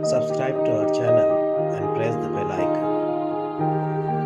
Subscribe to our channel and press the bell icon.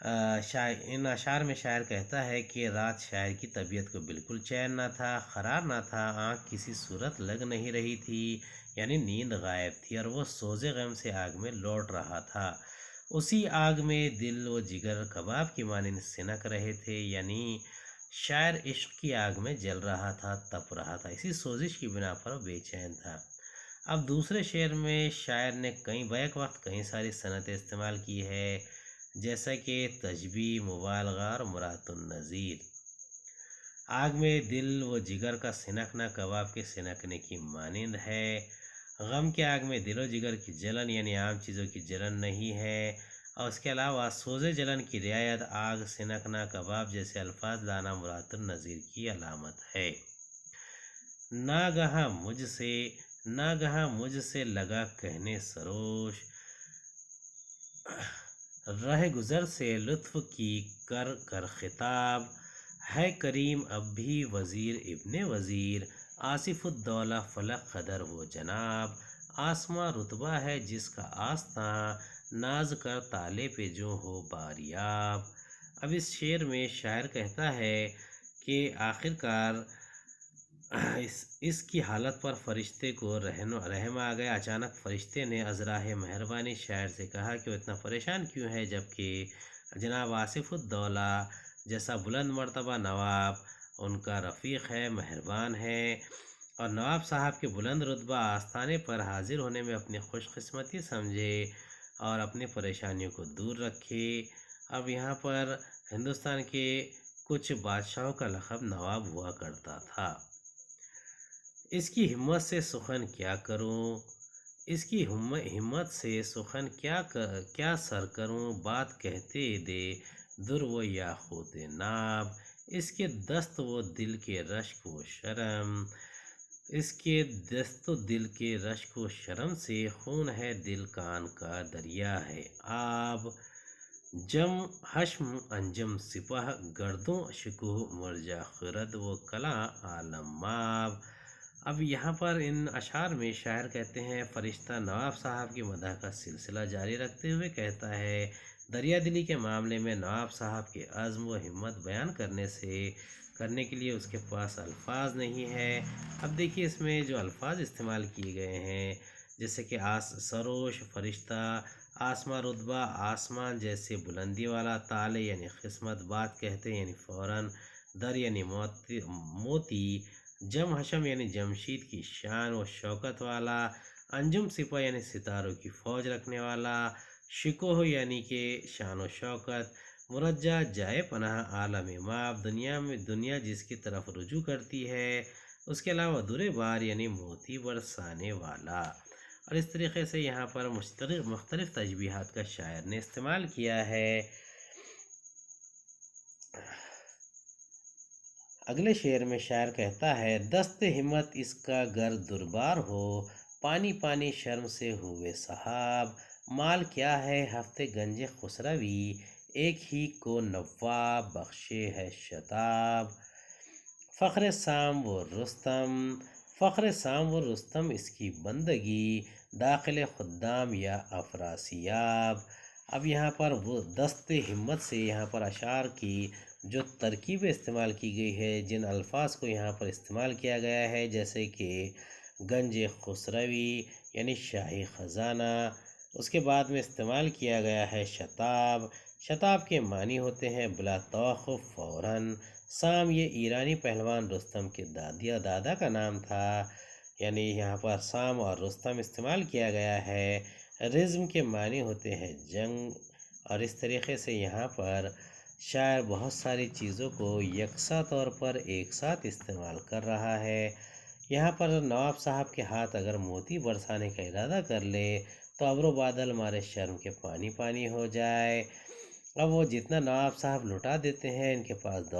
ان اشعار میں شاعر کہتا ہے کہ رات شاعر کی طبیعت کو بالکل چین نہ تھا، قرار نہ تھا، آنکھ کسی صورت لگ نہیں رہی تھی، یعنی نیند غائب تھی، اور وہ سوز غم سے آگ میں لوٹ رہا تھا۔ اسی آگ میں دل و جگر کباب کی مانند سنک رہے تھے، یعنی شاعر عشق کی آگ میں جل رہا تھا، تپ رہا تھا، اسی سوزش کی بنا پر وہ بے چین تھا۔ اب دوسرے شعر میں شاعر نے بیک وقت کئی ساری صنعتیں استعمال کی ہے، جیسا کہ تشبیہ، مبالغہ اور مراد النظیر۔ آگ میں دل و جگر کا سنکنا کباب کے سنکنے کی مانند ہے۔ غم کے آگ میں دل و جگر کی جلن یعنی عام چیزوں کی جلن نہیں ہے، اور اس کے علاوہ سوزے جلن کی رعایت آگ، سنکنا، کباب جیسے الفاظ لانا مراد النظیر کی علامت ہے۔ ناگہاں مجھ سے لگا کہنے سروش، رہ گزر سے لطف کی کر کر خطاب، ہے کریم اب بھی وزیر ابن وزیر، آصف الدولہ فلک قدر وہ جناب، آسماں رتبہ ہے جس کا آستاں، ناز کر تالے پہ جو ہو باریاب۔ اب اس شعر میں شاعر کہتا ہے کہ آخرکار اس کی حالت پر فرشتے کو رحم آ گیا۔ اچانک فرشتے نے ازراہ مہربانی شاعر سے کہا کہ وہ اتنا پریشان کیوں ہے، جبکہ جناب آصف الدولہ جیسا بلند مرتبہ نواب ان کا رفیق ہے، مہربان ہے، اور نواب صاحب کے بلند رتبہ آستانے پر حاضر ہونے میں اپنی خوش قسمتی سمجھے اور اپنی پریشانیوں کو دور رکھے۔ اب یہاں پر ہندوستان کے کچھ بادشاہوں کا لقب نواب ہوا کرتا تھا۔ اس کی ہمت سے سخن کیا کروں، اس کی ہمت سے سخن کیا سر کروں، بات کہتے دے در و یاقوت ناب، اس کے دست و دل کے رشک و شرم، اس کے دست و دل کے رشک و شرم سے خون ہے دل کان کا دریا ہے آب، جم حشم انجم سپہ گردوں شکوہ مرجا خرد و کلاں عالم ماب۔ اب یہاں پر ان اشعار میں شاعر کہتے ہیں، فرشتہ نواب صاحب کی مدح کا سلسلہ جاری رکھتے ہوئے کہتا ہے، دریا دلی کے معاملے میں نواب صاحب کے عزم و ہمت بیان کرنے کے لیے اس کے پاس الفاظ نہیں ہے۔ اب دیکھیے اس میں جو الفاظ استعمال کیے گئے ہیں، جیسے کہ سروش فرشتہ، آسمان رتبہ آسمان جیسے بلندی والا، تالے یعنی قسمت، بات کہتے یعنی فوراً، در یعنی موتی، جم حشم یعنی جمشید کی شان و شوکت والا، انجم سپہ یعنی ستاروں کی فوج رکھنے والا، شکوہ یعنی کہ شان و شوکت، مرجع جائے پناہ عالم ماب، دنیا جس کی طرف رجوع کرتی ہے، اس کے علاوہ در بار یعنی موتی برسانے والا۔ اور اس طریقے سے یہاں پر مختلف تشبیہات کا شاعر نے استعمال کیا ہے۔ اگلے شعر میں شاعر کہتا ہے، دست ہمت اس کا گر دربار ہو، پانی پانی شرم سے ہوئے صحاب، مال کیا ہے ہفتے گنج خسروی، ایک ہی کو نواب بخشے ہے شتاب، فخر سام و رستم اس کی بندگی، داخل خدام یا افراسیاب۔ اب یہاں پر وہ دست ہمت سے یہاں پر اشعار کی جو ترکیبیں استعمال کی گئی ہے، جن الفاظ کو یہاں پر استعمال کیا گیا ہے، جیسے کہ گنج خسروی یعنی شاہی خزانہ، اس کے بعد میں استعمال کیا گیا ہے شتاب کے معنی ہوتے ہیں بلا توقف فوراً، سام یہ ایرانی پہلوان رستم کے دادا کا نام تھا، یعنی یہاں پر سام اور رستم استعمال کیا گیا ہے، رزم کے معنی ہوتے ہیں جنگ، اور اس طریقے سے یہاں پر شاعر بہت ساری چیزوں کو یکساں طور پر ایک ساتھ استعمال کر رہا ہے۔ یہاں پر نواب صاحب کے ہاتھ اگر موتی برسانے کا ارادہ کر لے تو ابر و بادل مارے شرم کے پانی پانی ہو جائے۔ اب وہ جتنا نواب صاحب لٹا دیتے ہیں، ان کے پاس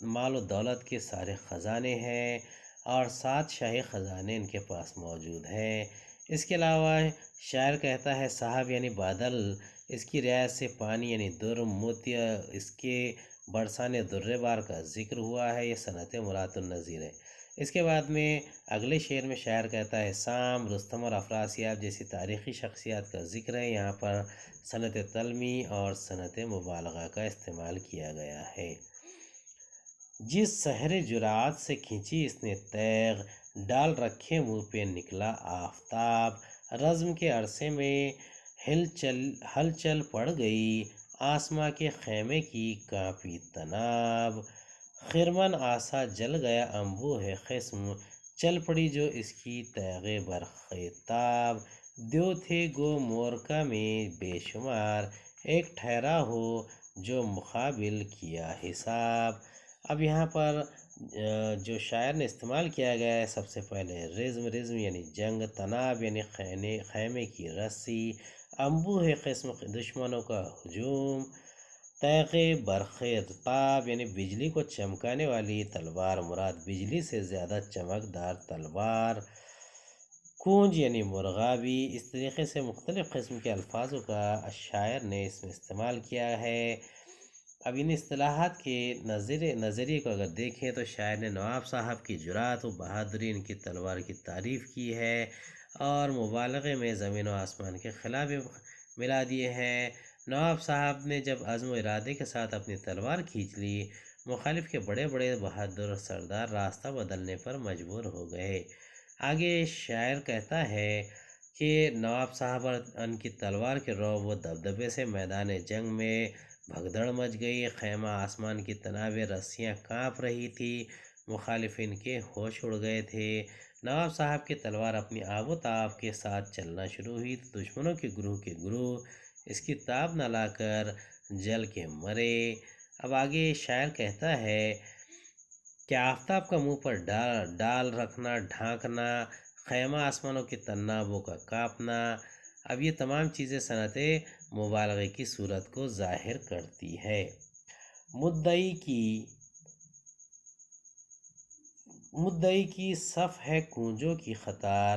مال و دولت کے سارے خزانے ہیں، اور 7 شاہی خزانے ان کے پاس موجود ہیں۔ اس کے علاوہ شاعر کہتا ہے، صاحب یعنی بادل، اس کی رعایت سے پانی یعنی در، موتی اس کے برسانے در بار کا ذکر ہوا ہے، یہ صنعت مراد النظیر ہے۔ اس کے بعد میں اگلے شعر میں شاعر کہتا ہے سام، رستم اور افراسیاب جیسی تاریخی شخصیات کا ذکر ہے، یہاں پر صنعت تلمی اور صنعت مبالغہ کا استعمال کیا گیا ہے۔ جس سحر جرات سے کھینچی اس نے تیغ، ڈال رکھے منہ پہ نکلا آفتاب، رزم کے عرصے میں ہلچل پڑ گئی، آسماں کے خیمے کی کانپی تناب، خرمن آسا جل گیا انبو ہے قسم، چل پڑی جو اس کی تیغ برق تاب، دیو تھے گو مورکا میں بے شمار، ایک ٹھہرا ہو جو مقابل کیا حساب۔ اب یہاں پر جو شاعر نے استعمال کیا گیا ہے، سب سے پہلے رزم یعنی جنگ، تناب یعنی خیمے کی رسی، انبو ہے قسم دشمنوں کا ہجوم، تیغ برق تاب یعنی بجلی کو چمکانے والی تلوار، مراد بجلی سے زیادہ چمکدار تلوار، کونج یعنی مرغابی۔ اس طریقے سے مختلف قسم کے الفاظوں کا شاعر نے اس میں استعمال کیا ہے۔ اب ان اصطلاحات کے نظریے کو اگر دیکھیں تو شاعر نے نواب صاحب کی جرات و بہادری، ان کی تلوار کی تعریف کی ہے، اور مبالغے میں زمین و آسمان کے خلاف ملا دیے ہیں۔ نواب صاحب نے جب عزم و ارادے کے ساتھ اپنی تلوار کھینچ لی، مخالف کے بڑے بڑے بہادر سردار راستہ بدلنے پر مجبور ہو گئے۔ آگے شاعر کہتا ہے کہ نواب صاحب اور ان کی تلوار کے رعب و دبدبے سے میدان جنگ میں بھگدڑ مچ گئی، خیمہ آسمان کی تنابیں رسیاں کانپ رہی تھی، مخالفین کے ہوش اڑ گئے تھے۔ نواب صاحب کی تلوار اپنی آب و تاب کے ساتھ چلنا شروع ہوئی تو دشمنوں کے گروہ اس کی تاب نہ لا کر جل کے مرے۔ اب آگے شاعر کہتا ہے کہ آفتاب کا منہ پر ڈال رکھنا، ڈھانکنا، خیمہ آسمانوں کی تنابوں کا کانپنا، اب یہ تمام چیزیں صنعت مبالغے کی صورت کو ظاہر کرتی ہے۔ مدعی کی صف ہے کونجوں کی قطار،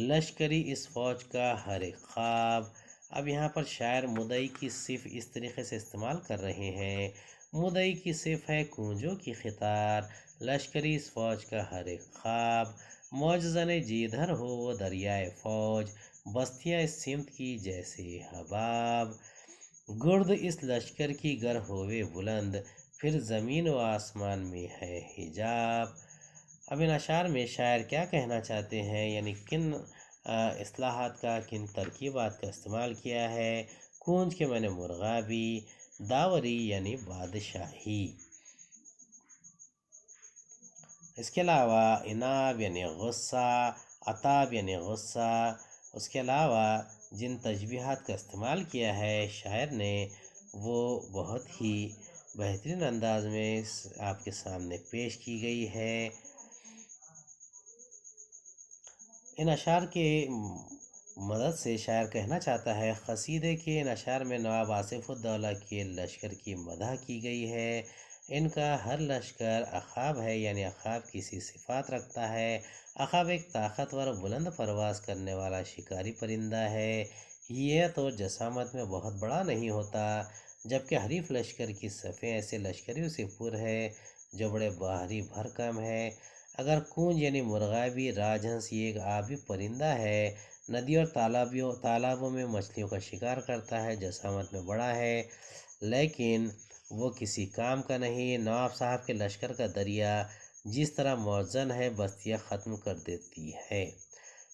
لشکری اس فوج کا ہر ایک خواب۔ اب یہاں پر شاعر مدعی کی صف اس طریقے سے استعمال کر رہے ہیں، مدعی کی صف ہے کونجوں کی قطار، لشکری اس فوج کا ہر ایک خواب، موج زنے جدھر ہو وہ دریائے فوج، بستیاں اس سمت کی جیسے حباب، گرد اس لشکر کی گر ہوئے بلند، پھر زمین و آسمان میں ہے حجاب۔ اب ان اشعار میں شاعر کیا کہنا چاہتے ہیں، یعنی کن اصطلاحات کا، کن ترکیبات کا استعمال کیا ہے۔ کونج کے معنی مرغابی، داوری یعنی بادشاہی، اس کے علاوہ اناب یعنی غصہ، عتاب یعنی غصہ۔ اس کے علاوہ جن تشبیہات کا استعمال کیا ہے شاعر نے، وہ بہت ہی بہترین انداز میں آپ کے سامنے پیش کی گئی ہے۔ ان اشعار کے مدد سے شاعر کہنا چاہتا ہے، قصیدے کے ان اشعار میں نواب آصف الدولہ کے لشکر کی مدح کی گئی ہے۔ ان کا ہر لشکر عقاب ہے، یعنی عقاب کسی صفات رکھتا ہے۔ عقاب ایک طاقتور بلند پرواز کرنے والا شکاری پرندہ ہے، یہ تو جسامت میں بہت بڑا نہیں ہوتا، جبکہ حریف لشکر کی صفیں ایسے لشکریوں سے پر ہے جو بڑے بھاری بھرکم ہے۔ اگر کونج یعنی مرغابی، راجہنس یہ ایک آبی پرندہ ہے، ندی اور تالابوں میں مچھلیوں کا شکار کرتا ہے، جسامت میں بڑا ہے لیکن وہ کسی کام کا نہیں۔ نواب صاحب کے لشکر کا دریا جس طرح موزن ہے، بستیاں ختم کر دیتی ہے،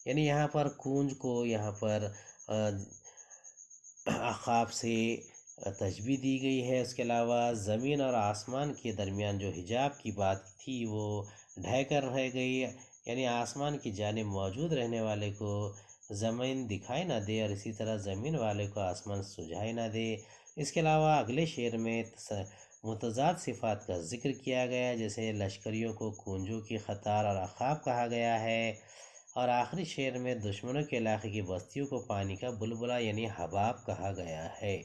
یعنی یہاں پر کونج کو یہاں پر عقاب سے تشبیہ دی گئی ہے۔ اس کے علاوہ زمین اور آسمان کے درمیان جو حجاب کی بات تھی وہ ڈھہ کر رہ گئی، یعنی آسمان کی جانب موجود رہنے والے کو زمین دکھائی نہ دے، اور اسی طرح زمین والے کو آسمان سجھائی نہ دے۔ اس کے علاوہ اگلے شعر میں متضاد صفات کا ذکر کیا گیا، جیسے لشکریوں کو کونجوں کی قطار اور عقاب کہا گیا ہے، اور آخری شعر میں دشمنوں کے علاقے کی بستیوں کو پانی کا بلبلا یعنی حباب کہا گیا ہے۔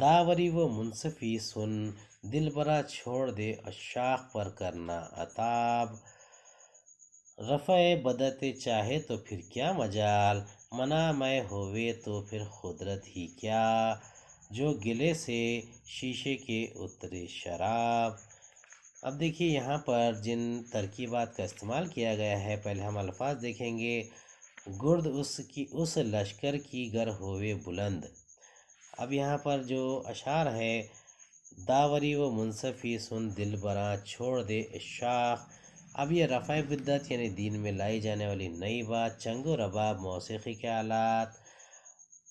داوری و منصفی سن، دل برا چھوڑ دے عشاق پر کرنا عتاب، رفع بدت چاہے تو پھر کیا مجال، منع میں ہوئے تو پھر قدرت ہی کیا، جو گلے سے شیشے کے اترے شراب۔ اب دیکھیے یہاں پر جن ترکیبات کا استعمال کیا گیا ہے، پہلے ہم الفاظ دیکھیں گے۔ گرد اس لشکر کی گر ہوئے بلند۔ اب یہاں پر جو اشعار ہے، داوری و منصفی سن دل براں چھوڑ دے شاخ۔ اب یہ رفع بدت یعنی دین میں لائی جانے والی نئی بات، چنگ و رباب موسیقی کے آلات۔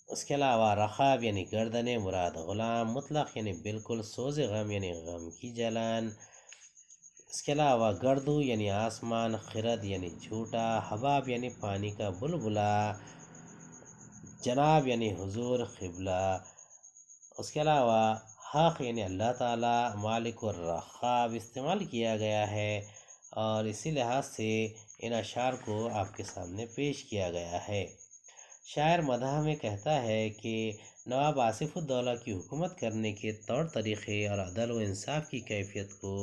اس کے علاوہ رخاب یعنی گردن مراد غلام، مطلق یعنی بالکل، سوز غم یعنی غم کی جلن۔ اس کے علاوہ گردو یعنی آسمان، خرد یعنی جھوٹا، حباب یعنی پانی کا بلبلا، جناب یعنی حضور قبلہ۔ اس کے علاوہ حق یعنی اللہ تعالیٰ، مالک الرخاب استعمال کیا گیا ہے، اور اسی لحاظ سے ان اشعار کو آپ کے سامنے پیش کیا گیا ہے۔ شاعر مدح میں کہتا ہے کہ نواب آصف الدولہ کی حکومت کرنے کے طور طریقے اور عدل و انصاف کی کیفیت کو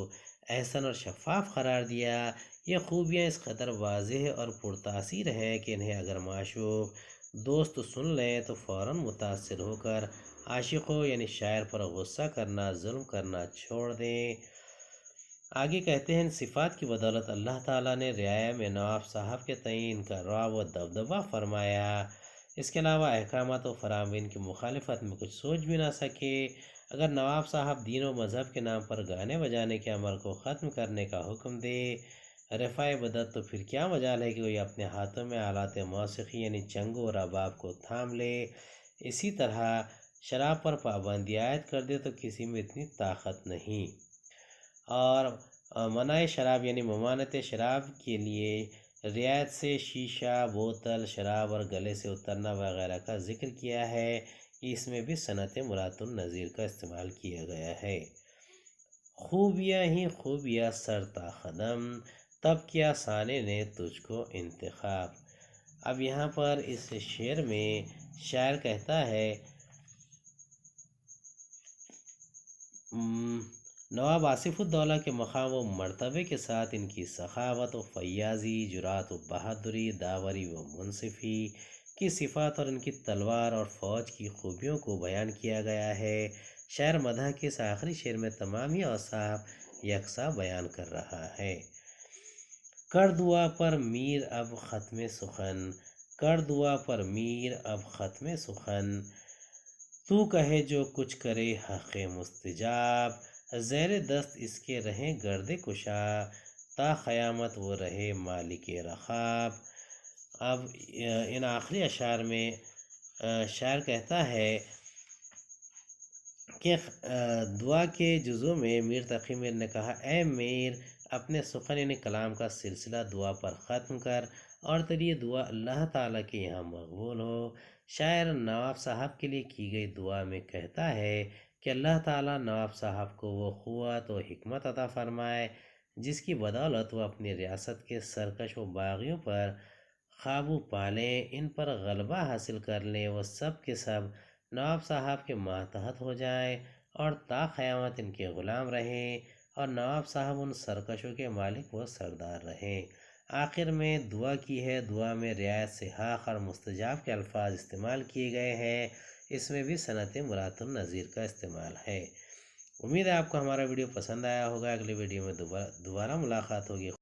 احسن اور شفاف قرار دیا۔ یہ خوبیاں اس قدر واضح اور پرتاثیر ہے کہ انہیں اگر معشوق دوست سن لیں تو فوراً متاثر ہو کر عاشقوں یعنی شاعر پر غصہ کرنا، ظلم کرنا چھوڑ دیں۔ آگے کہتے ہیں، ان صفات کی بدولت اللہ تعالیٰ نے رعایا میں نواب صاحب کے تئیں ان کا رعب و دبدبہ فرمایا۔ اس کے علاوہ احکامات و فرامین کی مخالفت میں کچھ سوچ بھی نہ سکے۔ اگر نواب صاحب دین و مذہب کے نام پر گانے بجانے کے عمل کو ختم کرنے کا حکم دے رفع بدت، تو پھر کیا مجال ہے کہ وہ اپنے ہاتھوں میں آلات موسیقی یعنی چنگ و رباب کو تھام لے۔ اسی طرح شراب پر پابندی عائد کر دے تو کسی میں اتنی طاقت نہیں، اور منع شراب یعنی ممانعت شراب کے لیے رعایت سے شیشہ، بوتل شراب اور گلے سے اترنا وغیرہ کا ذکر کیا ہے۔ اس میں بھی صنعت مرات النظیر کا استعمال کیا گیا ہے۔ خوبیاں ہی خوبیاں سر تا قدم، تب کیا سانے نے تجھ کو انتخاب۔ اب یہاں پر اس شعر میں شاعر کہتا ہے، نواب آصف الدولہ کے مقام و مرتبے کے ساتھ ان کی سخاوت و فیاضی، جرأت و بہادری، داوری و منصفی کی صفات اور ان کی تلوار اور فوج کی خوبیوں کو بیان کیا گیا ہے۔ شاعر مدح کے اس آخری شعر میں تمام ہی اوصاف یکساں بیان کر رہا ہے۔ کر دعا پر میر اب ختم سخن، کر دعا پر میر اب ختم سخن، تو کہے جو کچھ کرے حق مستجاب، زیر دست اس کے رہیں گرد کشا، تا قیامت وہ رہے مالک رخاب۔ اب ان آخری اشعار میں شاعر کہتا ہے کہ دعا کے جزوں میں میر تقی میر نے کہا، اے میر، اپنے سخن یعنی کلام کا سلسلہ دعا پر ختم کر، اور تیری یہ دعا اللہ تعالیٰ کے یہاں مقبول ہو۔ شاعر نواب صاحب کے لیے کی گئی دعا میں کہتا ہے کہ اللہ تعالیٰ نواب صاحب کو وہ قوت و حکمت عطا فرمائے جس کی بدولت وہ اپنی ریاست کے سرکش و باغیوں پر قابو پالیں، ان پر غلبہ حاصل کر لیں، وہ سب کے سب نواب صاحب کے ماتحت ہو جائیں اور تا قیامت ان کے غلام رہیں، اور نواب صاحب ان سرکشوں کے مالک و سردار رہیں۔ آخر میں دعا کی ہے، دعا میں رعایت سے حق اور مستجاب کے الفاظ استعمال کیے گئے ہیں۔ اس میں بھی صنعت مرات النظیر کا استعمال ہے۔ امید ہے آپ کو ہمارا ویڈیو پسند آیا ہوگا۔ اگلی ویڈیو میں دوبارہ ملاقات ہوگی۔